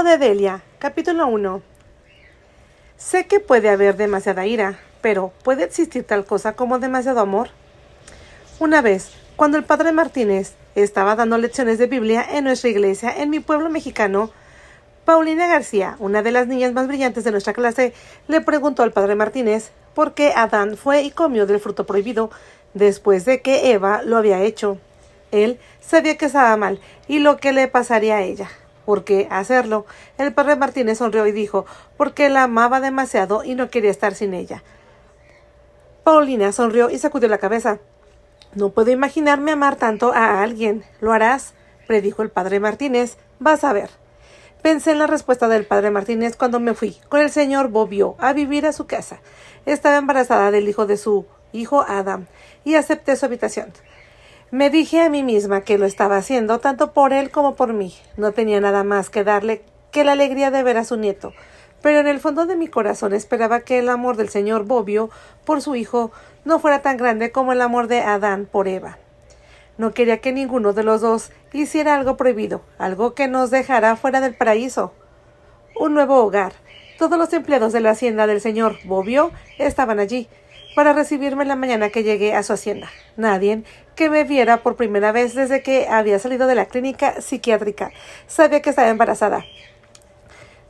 Hijo de Delia, capítulo 1. Sé que puede haber demasiada ira, pero ¿puede existir tal cosa como demasiado amor? Una vez, cuando el padre Martínez estaba dando lecciones de Biblia en nuestra iglesia en mi pueblo mexicano, Paulina García, una de las niñas más brillantes de nuestra clase, le preguntó al padre Martínez por qué Adán fue y comió del fruto prohibido después de que Eva lo había hecho. Él sabía que estaba mal y lo que le pasaría a ella. ¿Por qué hacerlo? El padre Martínez sonrió y dijo, porque la amaba demasiado y no quería estar sin ella. Paulina sonrió y sacudió la cabeza. No puedo imaginarme amar tanto a alguien. ¿Lo harás?, predijo el padre Martínez. Vas a ver. Pensé en la respuesta del padre Martínez cuando me fui con el señor Bobbio a vivir a su casa. Estaba embarazada del hijo de su hijo Adam y acepté su habitación. Me dije a mí misma que lo estaba haciendo tanto por él como por mí. No tenía nada más que darle que la alegría de ver a su nieto, pero en el fondo de mi corazón esperaba que el amor del señor Bobbio por su hijo no fuera tan grande como el amor de Adán por Eva. No quería que ninguno de los dos hiciera algo prohibido, algo que nos dejara fuera del paraíso. Un nuevo hogar. Todos los empleados de la hacienda del señor Bobbio estaban allí para recibirme la mañana que llegué a su hacienda. Nadie que me viera por primera vez desde que había salido de la clínica psiquiátrica sabía que estaba embarazada.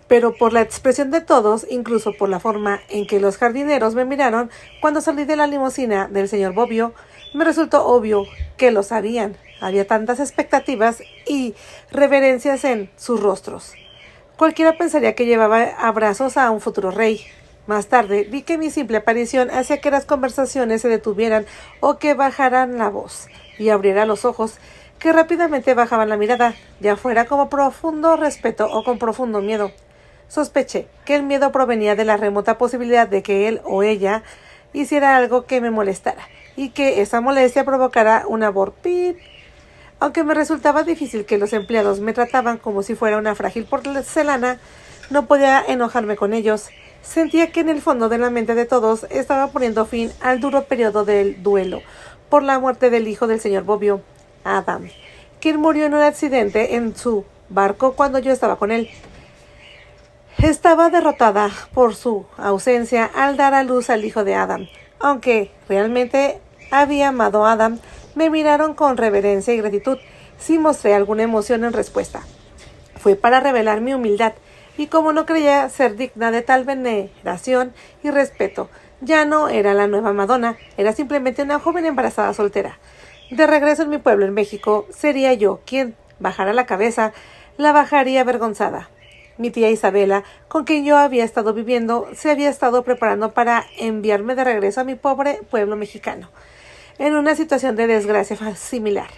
Pero por la expresión de todos, incluso por la forma en que los jardineros me miraron cuando salí de la limusina del señor Bobbio, me resultó obvio que lo sabían. Había tantas expectativas y reverencias en sus rostros. Cualquiera pensaría que llevaba abrazos a un futuro rey. Más tarde vi que mi simple aparición hacía que las conversaciones se detuvieran o que bajaran la voz y abriera los ojos, que rápidamente bajaban la mirada, ya fuera como profundo respeto o con profundo miedo. Sospeché que el miedo provenía de la remota posibilidad de que él o ella hiciera algo que me molestara y que esa molestia provocara un aborto. Aunque me resultaba difícil que los empleados me trataban como si fuera una frágil porcelana, no podía enojarme con ellos. Sentía que en el fondo de la mente de todos estaba poniendo fin al duro periodo del duelo por la muerte del hijo del señor Bobbio, Adam, quien murió en un accidente en su barco cuando yo estaba con él. Estaba derrotada por su ausencia al dar a luz al hijo de Adam. Aunque realmente había amado a Adam, me miraron con reverencia y gratitud, si mostré alguna emoción en respuesta. Fue para revelar mi humildad, y como no creía ser digna de tal veneración y respeto, ya no era la nueva Madonna, era simplemente una joven embarazada soltera. De regreso en mi pueblo en México, sería yo quien bajara la cabeza, la bajaría avergonzada. Mi tía Isabela, con quien yo había estado viviendo, se había estado preparando para enviarme de regreso a mi pobre pueblo mexicano, en una situación de desgracia similar.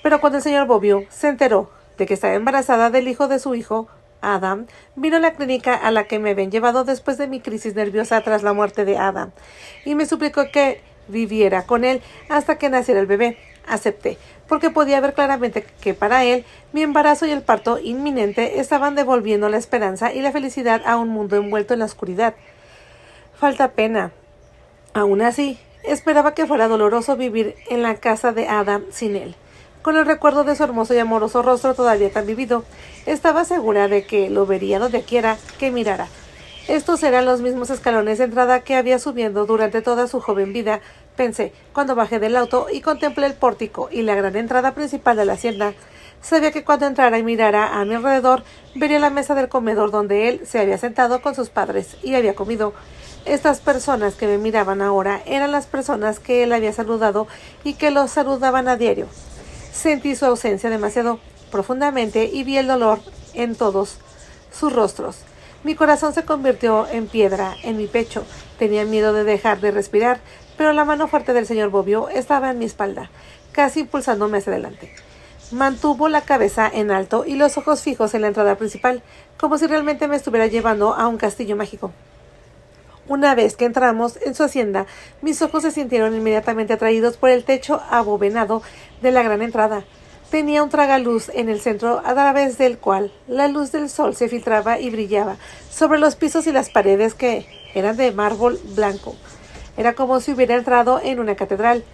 Pero cuando el señor Bobbio se enteró de que estaba embarazada del hijo de su hijo, Adam, vino a la clínica a la que me habían llevado después de mi crisis nerviosa tras la muerte de Adam, y me suplicó que viviera con él hasta que naciera el bebé. Acepté, porque podía ver claramente que para él mi embarazo y el parto inminente estaban devolviendo la esperanza y la felicidad a un mundo envuelto en la oscuridad. Falta pena. Aún así, esperaba que fuera doloroso vivir en la casa de Adam sin él. Con el recuerdo de su hermoso y amoroso rostro todavía tan vivido, estaba segura de que lo vería donde quiera que mirara. Estos eran los mismos escalones de entrada que había subiendo durante toda su joven vida, pensé, cuando bajé del auto y contemplé el pórtico y la gran entrada principal de la hacienda. Sabía que cuando entrara y mirara a mi alrededor, vería la mesa del comedor donde él se había sentado con sus padres y había comido. Estas personas que me miraban ahora eran las personas que él había saludado y que los saludaban a diario. Sentí su ausencia demasiado profundamente y vi el dolor en todos sus rostros. Mi corazón se convirtió en piedra en mi pecho. Tenía miedo de dejar de respirar, pero la mano fuerte del señor Bobbio estaba en mi espalda, casi impulsándome hacia adelante. Mantuvo la cabeza en alto y los ojos fijos en la entrada principal, como si realmente me estuviera llevando a un castillo mágico. Una vez que entramos en su hacienda, mis ojos se sintieron inmediatamente atraídos por el techo abovenado de la gran entrada. Tenía un tragaluz en el centro a través del cual la luz del sol se filtraba y brillaba sobre los pisos y las paredes que eran de mármol blanco. Era como si hubiera entrado en una catedral,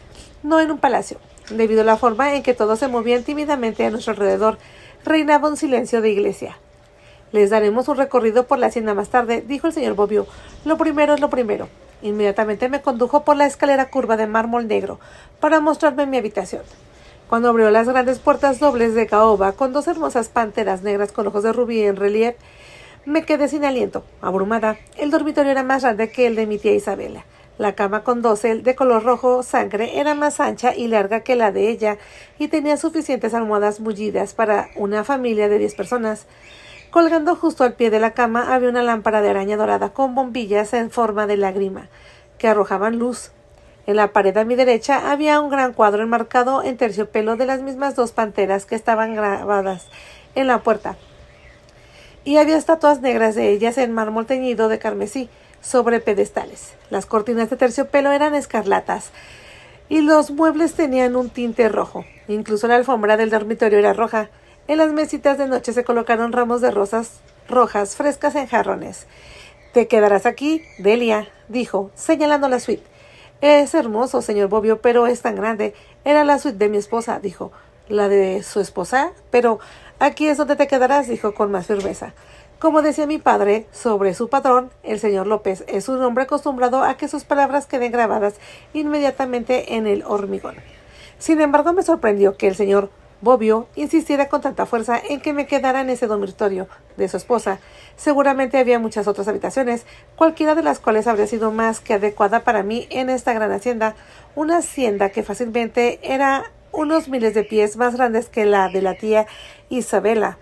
no en un palacio. Debido a la forma en que todos se movían tímidamente a nuestro alrededor, reinaba un silencio de iglesia. Les daremos un recorrido por la hacienda más tarde, dijo el señor Bobbio. Lo primero es lo primero. Inmediatamente me condujo por la escalera curva de mármol negro para mostrarme mi habitación. Cuando abrió las grandes puertas dobles de caoba con dos hermosas panteras negras con ojos de rubí en relieve, me quedé sin aliento, abrumada. El dormitorio era más grande que el de mi tía Isabela. La cama con dosel de color rojo sangre era más ancha y larga que la de ella y tenía suficientes almohadas mullidas para una familia de 10 personas. Colgando justo al pie de la cama había una lámpara de araña dorada con bombillas en forma de lágrima que arrojaban luz. En la pared a mi derecha había un gran cuadro enmarcado en terciopelo de las mismas dos panteras que estaban grabadas en la puerta, y había estatuas negras de ellas en mármol teñido de carmesí sobre pedestales. Las cortinas de terciopelo eran escarlatas y los muebles tenían un tinte rojo. Incluso la alfombra del dormitorio era roja. En las mesitas de noche se colocaron ramos de rosas rojas frescas en jarrones. «Te quedarás aquí, Delia», dijo, señalando la suite. «Es hermoso, señor Bobbio, pero es tan grande. Era la suite de mi esposa», dijo. «¿La de su esposa? Pero aquí es donde te quedarás», dijo con más firmeza. Como decía mi padre sobre su patrón, el señor López es un hombre acostumbrado a que sus palabras queden grabadas inmediatamente en el hormigón. Sin embargo, me sorprendió que el señor Bobbio insistiera con tanta fuerza en que me quedara en ese dormitorio de su esposa. Seguramente había muchas otras habitaciones, cualquiera de las cuales habría sido más que adecuada para mí en esta gran hacienda, una hacienda que fácilmente era unos miles de pies más grandes que la de la tía Isabela.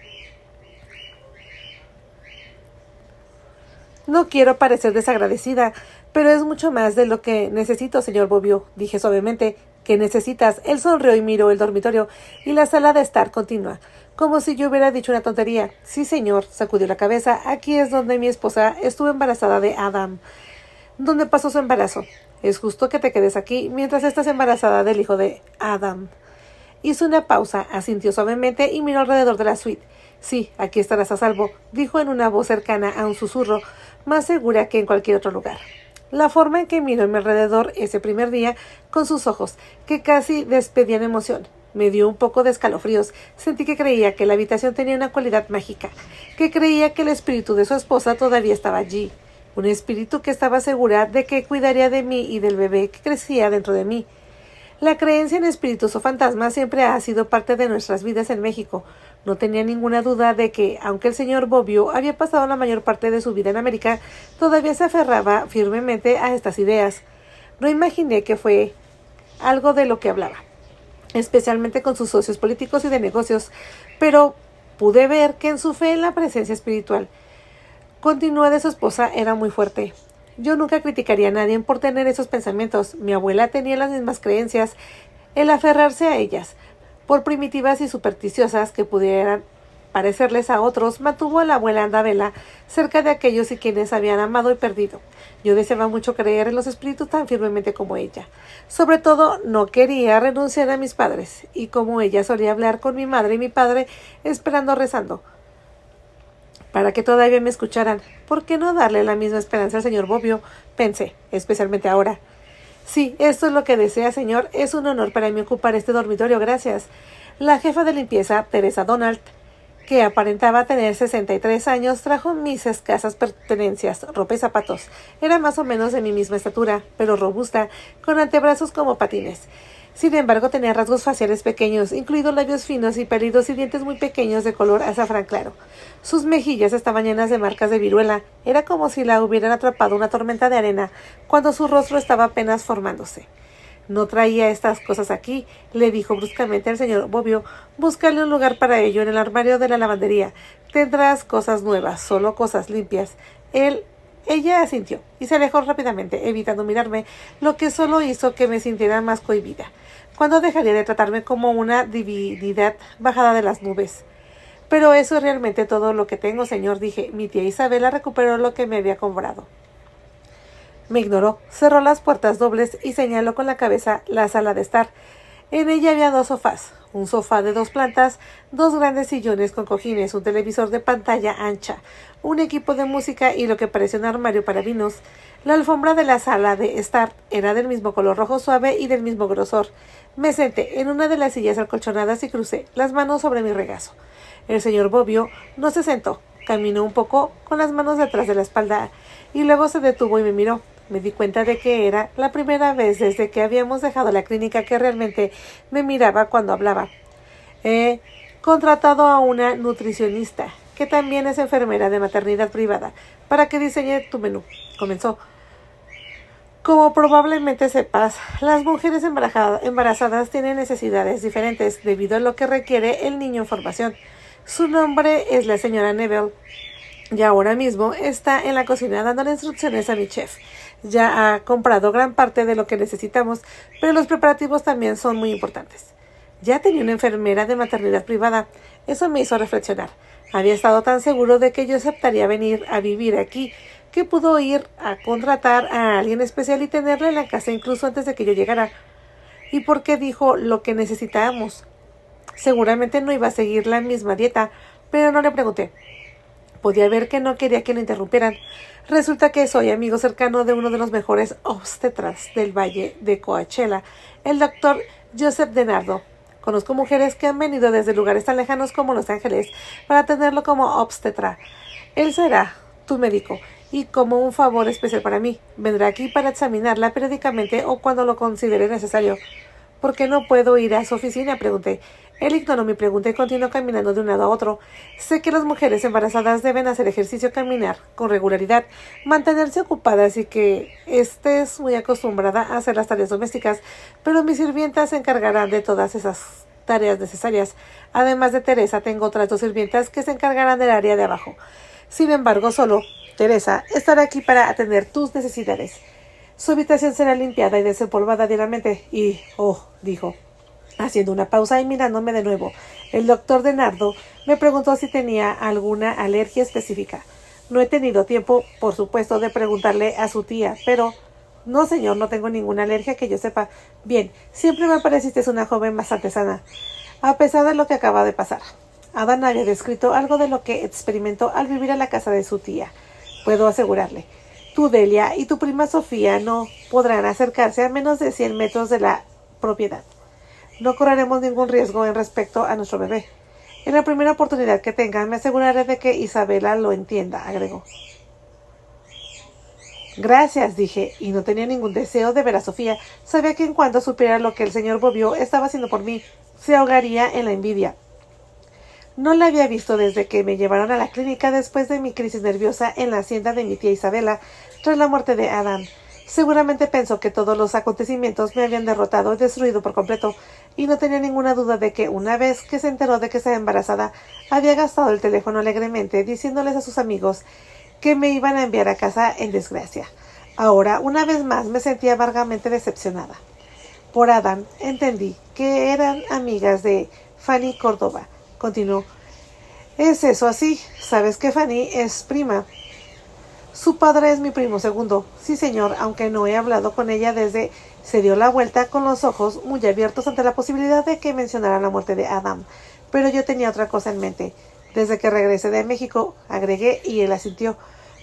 «No quiero parecer desagradecida, pero es mucho más de lo que necesito, señor Bobbio», dije suavemente. «¿Qué necesitas?». Él sonrió y miró el dormitorio y la sala de estar continua, como si yo hubiera dicho una tontería. «Sí, señor», sacudió la cabeza. «Aquí es donde mi esposa estuvo embarazada de Adam, donde pasó su embarazo. Es justo que te quedes aquí mientras estás embarazada del hijo de Adam». Hizo una pausa, asintió suavemente y miró alrededor de la suite. «Sí, aquí estarás a salvo», dijo en una voz cercana a un susurro, más segura que en cualquier otro lugar. La forma en que miró a mi alrededor ese primer día, con sus ojos, que casi despedían emoción, me dio un poco de escalofríos. Sentí que creía que la habitación tenía una cualidad mágica, que creía que el espíritu de su esposa todavía estaba allí, un espíritu que estaba segura de que cuidaría de mí y del bebé que crecía dentro de mí. La creencia en espíritus o fantasmas siempre ha sido parte de nuestras vidas en México. No tenía ninguna duda de que, aunque el señor Bobbio había pasado la mayor parte de su vida en América, todavía se aferraba firmemente a estas ideas. No imaginé que fue algo de lo que hablaba, especialmente con sus socios políticos y de negocios, pero pude ver que en su fe en la presencia espiritual continua de su esposa era muy fuerte. Yo nunca criticaría a nadie por tener esos pensamientos. Mi abuela tenía las mismas creencias. El aferrarse a ellas, por primitivas y supersticiosas que pudieran parecerles a otros, mantuvo a la abuela Andabela cerca de aquellos y quienes habían amado y perdido. Yo deseaba mucho creer en los espíritus tan firmemente como ella. Sobre todo, no quería renunciar a mis padres, y como ella solía hablar con mi madre y mi padre, esperando rezando para que todavía me escucharan. ¿Por qué no darle la misma esperanza al señor Bobbio?, pensé, especialmente ahora. «Sí, esto es lo que desea, señor. Es un honor para mí ocupar este dormitorio, gracias». La jefa de limpieza, Teresa Donald, que aparentaba tener 63 años, trajo mis escasas pertenencias, ropa y zapatos. Era más o menos de mi misma estatura, pero robusta, con antebrazos como patines. Sin embargo, tenía rasgos faciales pequeños, incluidos labios finos y pálidos y dientes muy pequeños de color azafrán claro. Sus mejillas estaban llenas de marcas de viruela. Era como si la hubieran atrapado una tormenta de arena cuando su rostro estaba apenas formándose. «No traía estas cosas aquí», le dijo bruscamente al señor Bobbio. «Búscale un lugar para ello en el armario de la lavandería. Tendrás cosas nuevas, solo cosas limpias». Ella asintió y se alejó rápidamente, evitando mirarme, lo que solo hizo que me sintiera más cohibida. ¿Cuándo dejaría de tratarme como una divinidad bajada de las nubes? «Pero eso es realmente todo lo que tengo, señor», dije. «Mi tía Isabela recuperó lo que me había comprado». Me ignoró, cerró las puertas dobles y señaló con la cabeza la sala de estar. En ella había 2 sofás, un sofá de 2 plantas, 2 grandes sillones con cojines, un televisor de pantalla ancha, un equipo de música y lo que parecía un armario para vinos. La alfombra de la sala de estar era del mismo color rojo suave y del mismo grosor. Me senté en una de las sillas acolchonadas y crucé las manos sobre mi regazo. El señor Bobbio no se sentó, Caminó un poco con las manos detrás de la espalda y luego se detuvo y me miró. Me di cuenta de que era la primera vez desde que habíamos dejado la clínica que realmente me miraba cuando hablaba. He contratado a una nutricionista, que también es enfermera de maternidad privada, para que diseñe tu menú. Comenzó. Como probablemente sepas, las mujeres embarazadas tienen necesidades diferentes debido a lo que requiere el niño en formación. Su nombre es la señora Neville y ahora mismo está en la cocina dándole instrucciones a mi chef. Ya ha comprado gran parte de lo que necesitamos, pero los preparativos también son muy importantes. Ya tenía una enfermera de maternidad privada. Eso me hizo reflexionar. Había estado tan seguro de que yo aceptaría venir a vivir aquí que pudo ir a contratar a alguien especial y tenerla en la casa incluso antes de que yo llegara. ¿Y por qué dijo lo que necesitábamos? Seguramente no iba a seguir la misma dieta, pero no le pregunté. Podía ver que no quería que lo interrumpieran. Resulta que soy amigo cercano de uno de los mejores obstetras del Valle de Coachella, el doctor Joseph DeNardo. Conozco mujeres que han venido desde lugares tan lejanos como Los Ángeles para tenerlo como obstetra. Él será tu médico y como un favor especial para mí, vendrá aquí para examinarla periódicamente o cuando lo considere necesario. ¿Por qué no puedo ir a su oficina?, pregunté. Él ignoró mi pregunta y continuó caminando de un lado a otro. Sé que las mujeres embarazadas deben hacer ejercicio, caminar con regularidad, mantenerse ocupadas y que estés muy acostumbrada a hacer las tareas domésticas, pero mis sirvientas se encargarán de todas esas tareas necesarias. Además de Teresa, tengo otras 2 sirvientas que se encargarán del área de abajo. Sin embargo, solo Teresa estará aquí para atender tus necesidades. Su habitación será limpiada y desempolvada diariamente. Y, dijo, haciendo una pausa y mirándome de nuevo, el doctor DeNardo me preguntó si tenía alguna alergia específica. No he tenido tiempo, por supuesto, de preguntarle a su tía, pero... No, señor, no tengo ninguna alergia que yo sepa. Bien, siempre me pareciste una joven bastante sana, a pesar de lo que acaba de pasar. Adam había descrito algo de lo que experimentó al vivir en la casa de su tía. Puedo asegurarle. Tú, Delia, y tu prima Sofía no podrán acercarse a menos de 100 metros de la propiedad. No correremos ningún riesgo en respecto a nuestro bebé. En la primera oportunidad que tenga, me aseguraré de que Isabela lo entienda, agregó. Gracias, dije, y no tenía ningún deseo de ver a Sofía. Sabía que en cuanto supiera lo que el señor Bobbio estaba haciendo por mí, se ahogaría en la envidia. No la había visto desde que me llevaron a la clínica después de mi crisis nerviosa en la hacienda de mi tía Isabela, tras la muerte de Adam. Seguramente pensó que todos los acontecimientos me habían derrotado y destruido por completo, y no tenía ninguna duda de que una vez que se enteró de que estaba embarazada, había gastado el teléfono alegremente diciéndoles a sus amigos que me iban a enviar a casa en desgracia. Ahora, una vez más, me sentía amargamente decepcionada. Por Adam, entendí que eran amigas de Fanny Córdoba. Continuó. ¿Es eso así? ¿Sabes que Fanny es prima? Su padre es mi primo segundo. Sí, señor, aunque no he hablado con ella desde... Se dio la vuelta con los ojos muy abiertos ante la posibilidad de que mencionara la muerte de Adam. Pero yo tenía otra cosa en mente. Desde que regresé de México, agregué, y él asintió.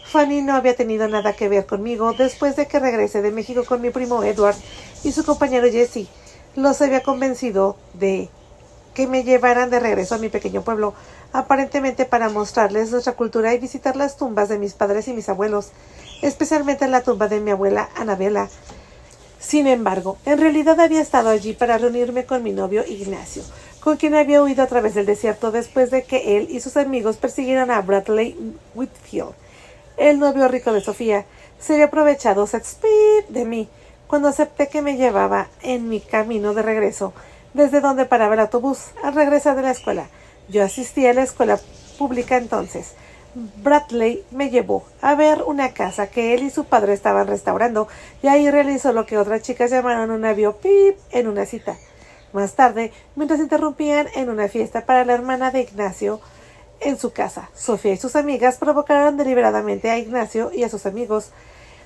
Fanny no había tenido nada que ver conmigo después de que regresé de México con mi primo Edward y su compañero Jesse. Los había convencido de que me llevaran de regreso a mi pequeño pueblo, aparentemente para mostrarles nuestra cultura y visitar las tumbas de mis padres y mis abuelos, especialmente la tumba de mi abuela Anabela. Sin embargo, en realidad había estado allí para reunirme con mi novio Ignacio, con quien había huido a través del desierto después de que él y sus amigos persiguieran a Bradley Whitfield, el novio rico de Sofía. Se había aprovechado de mí cuando acepté que me llevaba en mi camino de regreso, desde donde paraba el autobús al regresar de la escuela. Yo asistía a la escuela pública entonces. Bradley me llevó a ver una casa que él y su padre estaban restaurando, y ahí realizó lo que otras chicas llamaron un aviopip en una cita. Más tarde, mientras interrumpían en una fiesta para la hermana de Ignacio en su casa, Sofía y sus amigas provocaron deliberadamente a Ignacio y a sus amigos.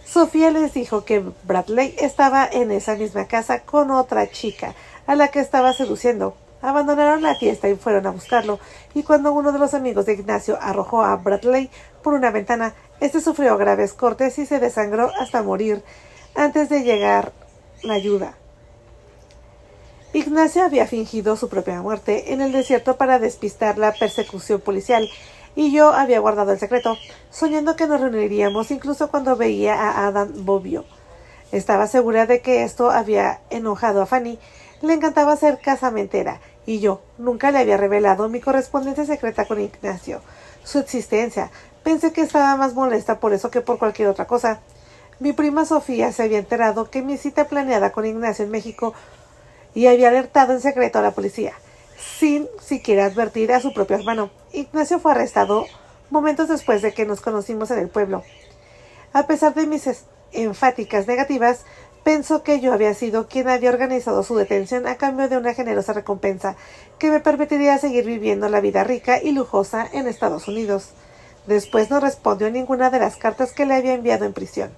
Sofía les dijo que Bradley estaba en esa misma casa con otra chica, a la que estaba seduciendo. Abandonaron la fiesta y fueron a buscarlo, y cuando uno de los amigos de Ignacio arrojó a Bradley por una ventana, este sufrió graves cortes y se desangró hasta morir antes de llegar la ayuda. Ignacio había fingido su propia muerte en el desierto para despistar la persecución policial. y yo había guardado el secreto, soñando que nos reuniríamos incluso cuando veía a Adam Bobbio. Estaba segura de que esto había enojado a Fanny. Le encantaba ser casamentera, y yo nunca le había revelado mi correspondencia secreta con Ignacio, su existencia. Pensé que estaba más molesta por eso que por cualquier otra cosa. Mi prima Sofía se había enterado que mi cita planeada con Ignacio en México y había alertado en secreto a la policía, sin siquiera advertir a su propio hermano. Ignacio fue arrestado momentos después de que nos conocimos en el pueblo. A pesar de mis enfáticas negativas, pensó que yo había sido quien había organizado su detención a cambio de una generosa recompensa que me permitiría seguir viviendo la vida rica y lujosa en Estados Unidos. Después no respondió a ninguna de las cartas que le había enviado en prisión.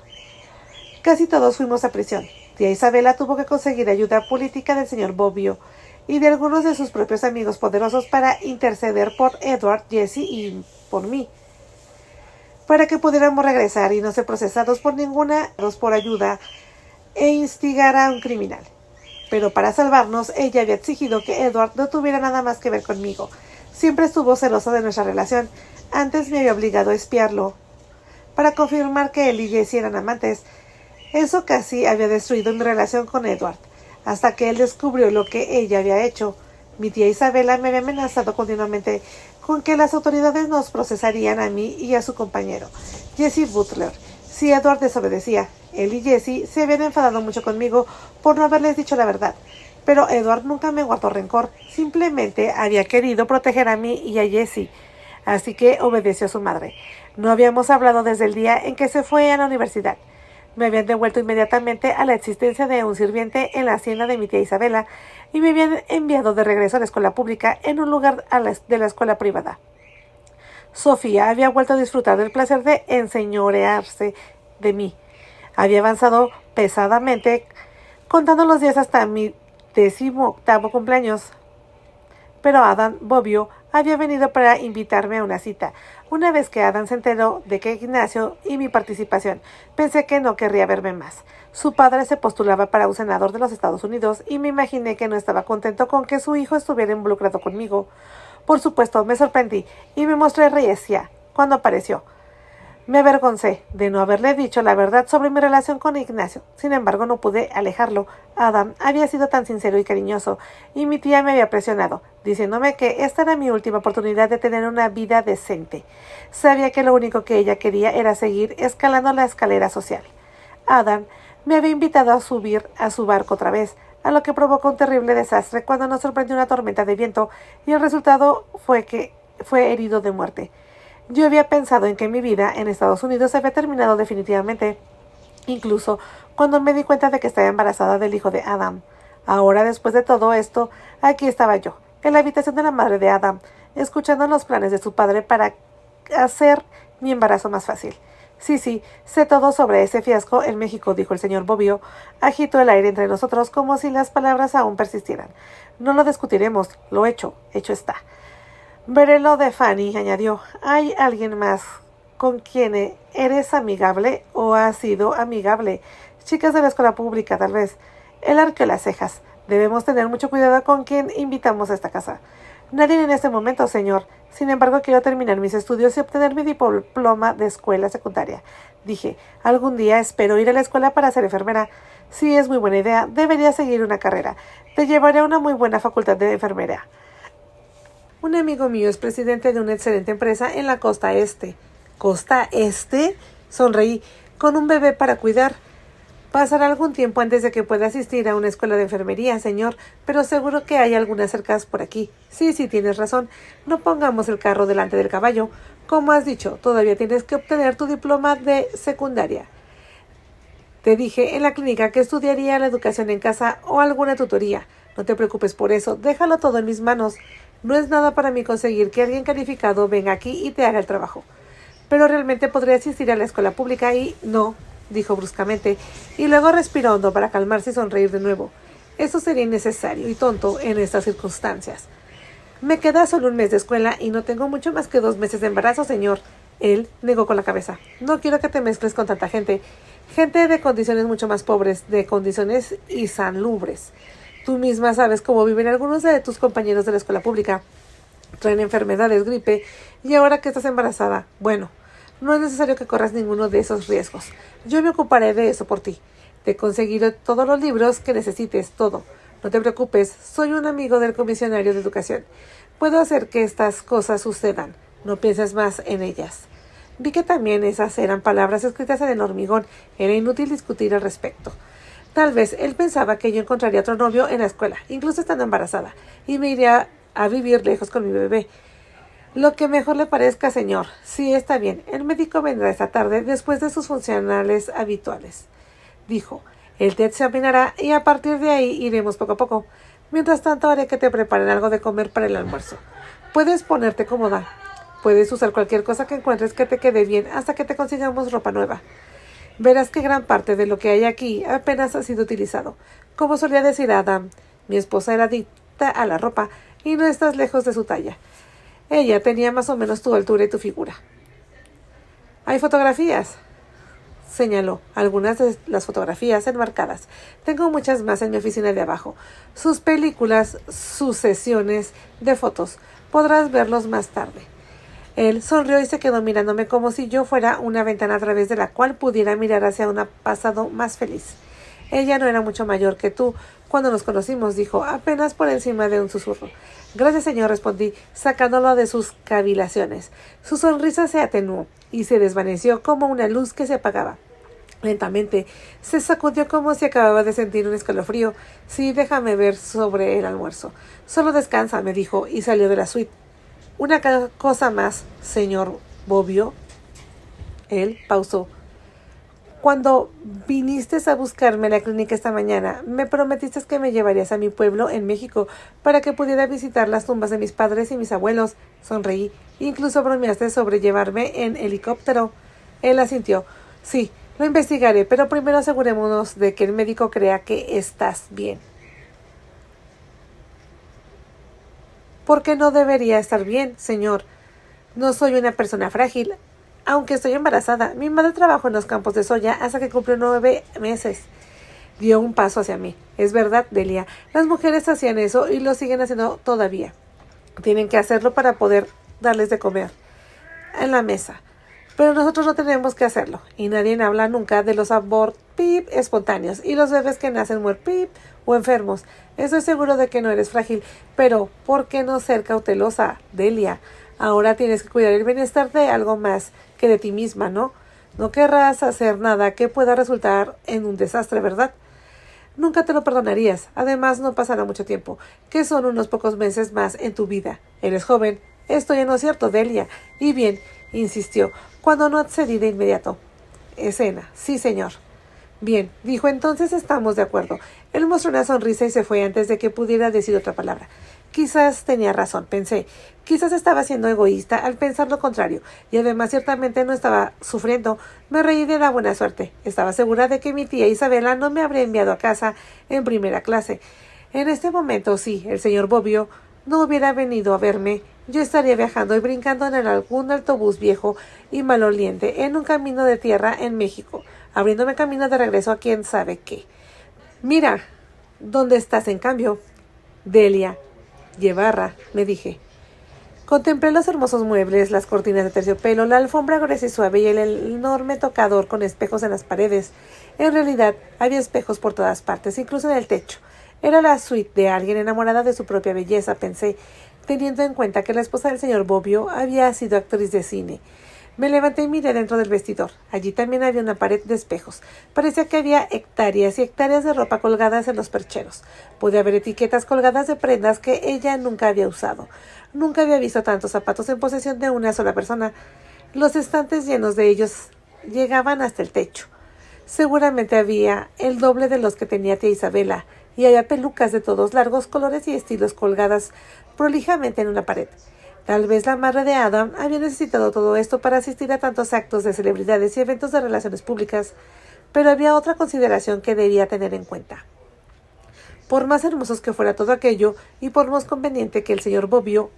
Casi todos fuimos a prisión. Tía Isabela tuvo que conseguir ayuda política del señor Bobbio y de algunos de sus propios amigos poderosos para interceder por Edward, Jesse y por mí, para que pudiéramos regresar y no ser procesados por ninguna por ayuda e instigar a un criminal. Pero para salvarnos, ella había exigido que Edward no tuviera nada más que ver conmigo. Siempre estuvo celosa de nuestra relación. Antes me había obligado a espiarlo para confirmar que él y Jesse eran amantes. Eso casi había destruido mi relación con Edward, hasta que él descubrió lo que ella había hecho. Mi tía Isabela me había amenazado continuamente con que las autoridades nos procesarían a mí y a su compañero, Jesse Butler, si Edward desobedecía. Él y Jesse se habían enfadado mucho conmigo por no haberles dicho la verdad, pero Edward nunca me guardó rencor, simplemente había querido proteger a mí y a Jesse, así que obedeció a su madre. No habíamos hablado desde el día en que se fue a la universidad. Me habían devuelto inmediatamente a la existencia de un sirviente en la hacienda de mi tía Isabela y me habían enviado de regreso a la escuela pública en un lugar de la escuela privada. Sofía había vuelto a disfrutar del placer de enseñorearse de mí. Había avanzado pesadamente, contando los días hasta mi 18º cumpleaños. Pero Adam Bobbio había venido para invitarme a una cita. Una vez que Adam se enteró de que Ignacio y mi participación, pensé que no querría verme más. Su padre se postulaba para un senador de los Estados Unidos y me imaginé que no estaba contento con que su hijo estuviera involucrado conmigo. Por supuesto, me sorprendí y me mostré reacia cuando apareció. Me avergoncé de no haberle dicho la verdad sobre mi relación con Ignacio. Sin embargo, no pude alejarlo. Adam había sido tan sincero y cariñoso, y mi tía me había presionado, diciéndome que esta era mi última oportunidad de tener una vida decente. Sabía que lo único que ella quería era seguir escalando la escalera social. Adam me había invitado a subir a su barco otra vez, a lo que provocó un terrible desastre cuando nos sorprendió una tormenta de viento, y el resultado fue que fue herido de muerte. Yo había pensado en que mi vida en Estados Unidos había terminado definitivamente, incluso cuando me di cuenta de que estaba embarazada del hijo de Adam. Ahora, después de todo esto, aquí estaba yo, en la habitación de la madre de Adam, escuchando los planes de su padre para hacer mi embarazo más fácil. Sí, sé todo sobre ese fiasco en México, dijo el señor Bobbio. Agitó el aire entre nosotros como si las palabras aún persistieran. No lo discutiremos, lo hecho está. Veré lo de Fanny, añadió. ¿Hay alguien más con quien eres amigable o has sido amigable? Chicas de la escuela pública, tal vez. Él arqueó las cejas. Debemos tener mucho cuidado con quién invitamos a esta casa. Nadie en este momento, señor. Sin embargo, quiero terminar mis estudios y obtener mi diploma de escuela secundaria. Dije, algún día espero ir a la escuela para ser enfermera. Sí, es muy buena idea. Deberías seguir una carrera. Te llevaré a una muy buena facultad de enfermería. Un amigo mío es presidente de una excelente empresa en la costa este. ¿Costa este? Sonreí. Con un bebé para cuidar. Pasará algún tiempo antes de que pueda asistir a una escuela de enfermería, señor, pero seguro que hay algunas cercanas por aquí. Sí, tienes razón. No pongamos el carro delante del caballo. Como has dicho, todavía tienes que obtener tu diploma de secundaria. Te dije en la clínica que estudiaría la educación en casa o alguna tutoría. No te preocupes por eso. Déjalo todo en mis manos. No es nada para mí conseguir que alguien calificado venga aquí y te haga el trabajo. Pero realmente podría asistir a la escuela pública y no, dijo bruscamente, y luego respiró hondo para calmarse y sonreír de nuevo. Eso sería innecesario y tonto en estas circunstancias. Me queda solo un mes de escuela y no tengo mucho más que 2 meses de embarazo, señor. Él negó con la cabeza. No quiero que te mezcles con tanta gente. Gente de condiciones mucho más pobres, de condiciones insalubres. Tú misma sabes cómo viven algunos de tus compañeros de la escuela pública. traen enfermedades, gripe, y ahora que estás embarazada, bueno, no es necesario que corras ninguno de esos riesgos. Yo me ocuparé de eso por ti. Te conseguiré todos los libros que necesites, todo. No te preocupes, soy un amigo del comisionario de educación. Puedo hacer que estas cosas sucedan. No pienses más en ellas. Vi que también esas eran palabras escritas en el hormigón. Era inútil discutir al respecto. Tal vez él pensaba que yo encontraría otro novio en la escuela, incluso estando embarazada, y me iría a vivir lejos con mi bebé. Lo que mejor le parezca, señor. Sí, está bien. El médico vendrá esta tarde después de sus funcionales habituales. Dijo. Él te examinará y a partir de ahí iremos poco a poco. Mientras tanto haré que te preparen algo de comer para el almuerzo. Puedes ponerte cómoda. Puedes usar cualquier cosa que encuentres que te quede bien hasta que te consigamos ropa nueva. Verás que gran parte de lo que hay aquí apenas ha sido utilizado. Como solía decir Adam, mi esposa era adicta a la ropa y no estás lejos de su talla. Ella tenía más o menos tu altura y tu figura. Hay fotografías, señaló, algunas de las fotografías enmarcadas. Tengo muchas más en mi oficina de abajo. Sus películas, sus sesiones de fotos. Podrás verlos más tarde. Él sonrió y se quedó mirándome como si yo fuera una ventana a través de la cual pudiera mirar hacia un pasado más feliz. Ella no era mucho mayor que tú cuando nos conocimos, dijo, apenas por encima de un susurro. Gracias, señor, respondí, sacándolo de sus cavilaciones. Su sonrisa se atenuó y se desvaneció como una luz que se apagaba. Lentamente se sacudió como si acababa de sentir un escalofrío. Sí, déjame ver sobre el almuerzo. Solo descansa, me dijo, y salió de la suite. Una cosa más, señor Bobbio. Él pausó. Cuando viniste a buscarme a la clínica esta mañana, me prometiste que me llevarías a mi pueblo en México para que pudiera visitar las tumbas de mis padres y mis abuelos. Sonreí. Incluso bromeaste sobre llevarme en helicóptero. Él asintió. Sí, lo investigaré, pero primero asegurémonos de que el médico crea que estás bien. ¿Por qué no debería estar bien, señor? No soy una persona frágil. Aunque estoy embarazada, mi madre trabajó en los campos de soya hasta que cumplió 9 meses. Dio un paso hacia mí. Es verdad, Delia. Las mujeres hacían eso y lo siguen haciendo todavía. Tienen que hacerlo para poder darles de comer en la mesa. Pero nosotros no tenemos que hacerlo. Y nadie habla nunca de los abortos espontáneos y los bebés que nacen muertos o enfermos. Estoy seguro de que no eres frágil. Pero, ¿por qué no ser cautelosa, Delia? Ahora tienes que cuidar el bienestar de algo más que de ti misma, ¿no? No querrás hacer nada que pueda resultar en un desastre, ¿verdad? Nunca te lo perdonarías. Además, no pasará mucho tiempo, que son unos pocos meses más en tu vida. Eres joven. Esto ya no es cierto, Delia. Y bien, insistió, cuando no accedí de inmediato. Escena. Sí, señor. Bien, dijo, entonces estamos de acuerdo. Él mostró una sonrisa y se fue antes de que pudiera decir otra palabra. Quizás tenía razón, pensé. Quizás estaba siendo egoísta al pensar lo contrario, y además ciertamente no estaba sufriendo. Me reí de la buena suerte. Estaba segura de que mi tía Isabela no me habría enviado a casa en primera clase. En este momento, sí, el señor Bobbio no hubiera venido a verme, yo estaría viajando y brincando en algún autobús viejo y maloliente en un camino de tierra en México, abriéndome camino de regreso a quién sabe qué. Mira, ¿dónde estás en cambio? Delia. Llevarra, me dije. Contemplé los hermosos muebles, las cortinas de terciopelo, la alfombra gruesa y suave y el enorme tocador con espejos en las paredes. En realidad, había espejos por todas partes, incluso en el techo. Era la suite de alguien enamorada de su propia belleza, pensé, teniendo en cuenta que la esposa del señor Bobbio había sido actriz de cine. Me levanté y miré dentro del vestidor. Allí también había una pared de espejos. Parecía que había hectáreas y hectáreas de ropa colgadas en los percheros. Pude ver etiquetas colgadas de prendas que ella nunca había usado. Nunca había visto tantos zapatos en posesión de una sola persona. Los estantes llenos de ellos llegaban hasta el techo. Seguramente había el doble de los que tenía tía Isabela, y había pelucas de todos largos colores y estilos colgadas prolijamente en una pared. Tal vez la madre de Adam había necesitado todo esto para asistir a tantos actos de celebridades y eventos de relaciones públicas, pero había otra consideración que debía tener en cuenta. Por más hermosos que fuera todo aquello, y por más conveniente que el señor Bobbio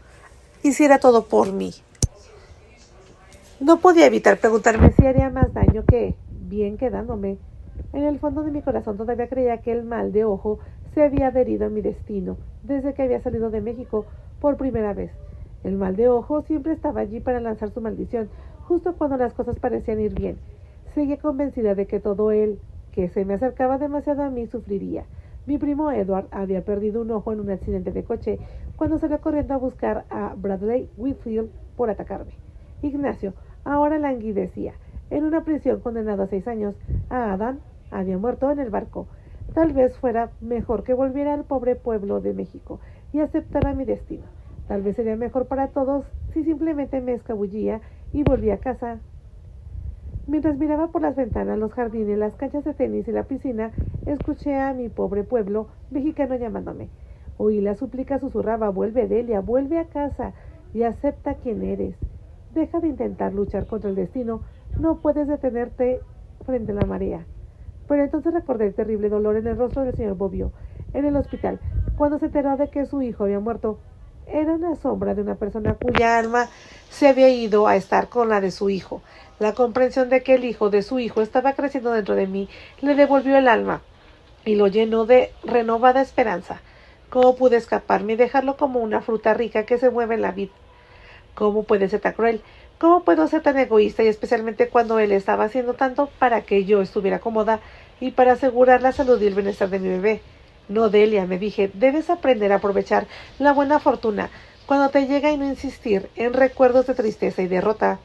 hiciera todo por mí, no podía evitar preguntarme si haría más daño que bien quedándome. En el fondo de mi corazón todavía creía que el mal de ojo se había adherido a mi destino desde que había salido de México por primera vez. El mal de ojo siempre estaba allí para lanzar su maldición, justo cuando las cosas parecían ir bien. Seguía convencida de que todo él, que se me acercaba demasiado a mí, sufriría. Mi primo Edward había perdido un ojo en un accidente de coche cuando salió corriendo a buscar a Bradley Whitfield por atacarme. Ignacio ahora languidecía en una prisión, condenado a 6 años. A Adán había muerto en el barco. Tal vez fuera mejor que volviera al pobre pueblo de México y aceptara mi destino. Tal vez sería mejor para todos si simplemente me escabullía y volvía a casa. Mientras miraba por las ventanas, los jardines, las canchas de tenis y la piscina, escuché a mi pobre pueblo mexicano llamándome. Oí la súplica, susurraba: vuelve, Delia, vuelve a casa y acepta quién eres. Deja de intentar luchar contra el destino, no puedes detenerte frente a la marea. Pero entonces recordé el terrible dolor en el rostro del señor Bobbio en el hospital, cuando se enteró de que su hijo había muerto. Era una sombra de una persona cuya alma se había ido a estar con la de su hijo. La comprensión de que el hijo de su hijo estaba creciendo dentro de mí le devolvió el alma y lo llenó de renovada esperanza. ¿Cómo pude escaparme y dejarlo como una fruta rica que se mueve en la vid? ¿Cómo puede ser tan cruel? ¿Cómo puedo ser tan egoísta? Y especialmente cuando él estaba haciendo tanto para que yo estuviera cómoda y para asegurar la salud y el bienestar de mi bebé. No, Delia, me dije, debes aprender a aprovechar la buena fortuna cuando te llega y no insistir en recuerdos de tristeza y derrota.